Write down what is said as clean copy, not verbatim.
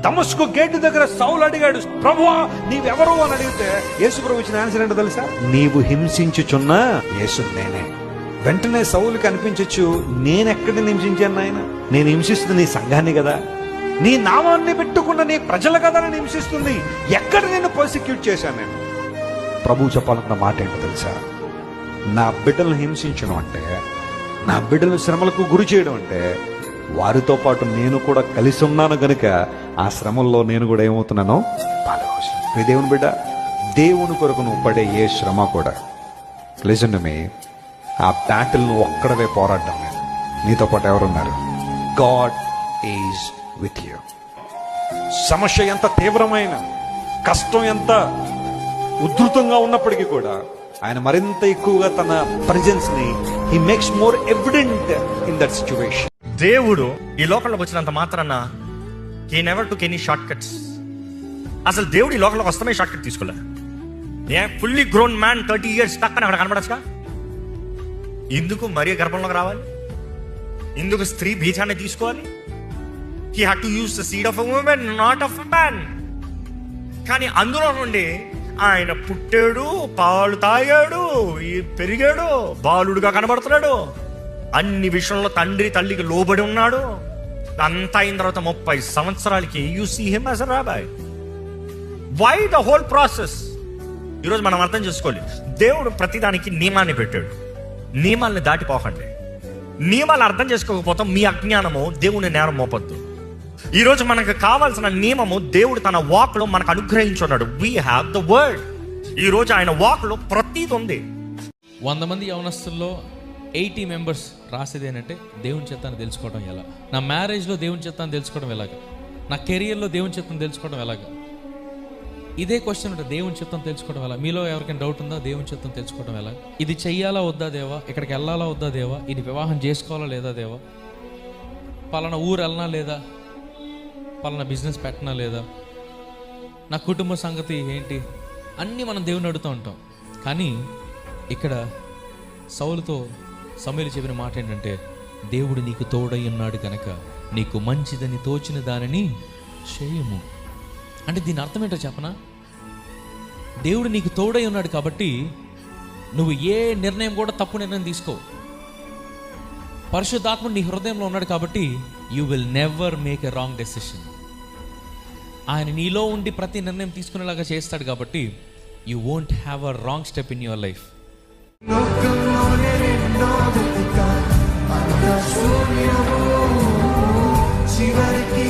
దమస్కు గేటు దగ్గర సౌలు అడిగాడు, ప్రభువా నీవెవరు అని అడిగితే యేసు ప్రభు ఇచ్చిన ఆన్సర్ ఏంటో తెలుసా? నీవు హింసించుచున్న యేసు నేనే. వెంటనే సౌలుకి అనిపించచ్చు, నేనెక్కడ హింసించాను ఆయన? నేను హింసిస్తుంది నీ సంఘాన్ని కదా, నీ నామాన్ని పెట్టుకున్న నీ ప్రజలు కదా నేను హింసిస్తుంది, ఎక్కడ నేను పర్సిక్యూట్ చేశాను నేను? ప్రభు చెప్పాలన్న మాట ఏంటో తెలుసా? నా బిడ్డలను హింసించడం అంటే, నా బిడ్డలను శ్రమలకు గురి చేయడం అంటే, వారితో పాటు నేను కూడా కలిసి ఉన్నాను గనుక ఆ శ్రమల్లో నేను కూడా ఏమవుతున్నానో పాల్గొన్నాను. దేవుని బిడ్డ, దేవుని కొరకు నువ్వు పడే ఏ శ్రమ కూడా లిజన్ టు మీ, ఆ బ్యాటిల్ నువ్వు ఒక్కడవే పోరాడడం లేదు, నీతో పాటు ఎవరున్నారు? God is with you. సమస్య ఎంత తీవ్రమైన, కష్టం ఎంత ఉధృతంగా ఉన్నప్పటికీ కూడా ఆయన మరింత ఎక్కువగా తన ప్రెజెన్స్ ని he makes more evident in that situation. దేవుడు ఈ లోకంలోకి వచ్చినంత మాత్రాన he never took any short cuts. అసలు దేవుడు ఈ లోకంలోకి వస్తామే షార్ట్ కట్ తీసుకోలే. ఫుల్లీ గ్రోన్ మ్యాన్ 30 years టక్కని అక్కడ కనబడచ్చుగా. ఎందుకు మరియ గర్భంలోకి రావాలి? ఎందుకు స్త్రీ బీజాన్ని తీసుకోవాలి? He had to use the seed of a women, not of a man. కానీ అందులో నుండి ఆయన పుట్టాడు, పాలు తాగాడు, పెరిగాడు, బాలుడుగా కనబడుతున్నాడు, అన్ని విషయంలో తండ్రి తల్లికి లోబడి ఉన్నాడు. అంతా అయిన తర్వాత 30 సంవత్సరాలకి you see him as a rabbi. Why the whole process? ఈరోజు మనం అర్థం చేసుకోవాలి, దేవుడు ప్రతిదానికి నియమాన్ని పెట్టాడు. నియమాల్ని దాటిపోకండి. నియమాలు అర్థం చేసుకోకపోతే మీ అజ్ఞానము దేవుని నేరం మోపొద్దు. ఈరోజు మనకు కావాల్సిన నియమము దేవుడు తన వాక్లో మనకు అనుగ్రహించున్నాడు. We have the word. ఈరోజు ఆయన వాక్లో ప్రతిది ఉంది. 100 మంది యవనస్తుల్లో 80 members రాసేది ఏంటంటే దేవుని చిత్తాన్ని తెలుసుకోవడం ఎలా, నా మ్యారేజ్లో దేవుని చిత్తాన్ని తెలుసుకోవడం ఎలాగ, నా కెరియర్లో దేవుని చిత్తాన్ని తెలుసుకోవడం ఎలాగ. ఇదే క్వశ్చన్ ఉంటుంది, దేవుని చిత్తం తెలుసుకోవడం ఎలా. మీలో ఎవరికైనా డౌట్ ఉందా? దేవుని చిత్తం తెలుసుకోవడం ఎలా? ఇది చెయ్యాలా వద్దా దేవా, ఇక్కడికి వెళ్ళాలా వద్దా దేవా, ఇది వివాహం చేసుకోవాలా లేదా దేవా, పలానా ఊరు వెళ్ళనా లేదా, పలానా బిజినెస్ పెట్టనా లేదా, నా కుటుంబ సంగతి ఏంటి, అన్నీ మనం దేవుని అడుగుతూ ఉంటాం. కానీ ఇక్కడ సౌలుతో సమూయేలు చెప్పిన మాట ఏంటంటే, దేవుడు నీకు తోడై ఉన్నాడు కనుక నీకు మంచిదని తోచిన దానిని చేయము. అంటే దీని అర్థం ఏంటో చెప్పనా? దేవుడు నీకు తోడై ఉన్నాడు కాబట్టి నువ్వు ఏ నిర్ణయం కూడా తప్పు నిర్ణయం తీసుకో. పరిశుద్ధాత్ముడు నీ హృదయంలో ఉన్నాడు కాబట్టి you will never make a wrong decision. ఆయన నీలో ఉండి ప్రతి నిర్ణయం తీసుకునేలాగా చేస్తాడు కాబట్టి you won't have a wrong step in your life. చివరికి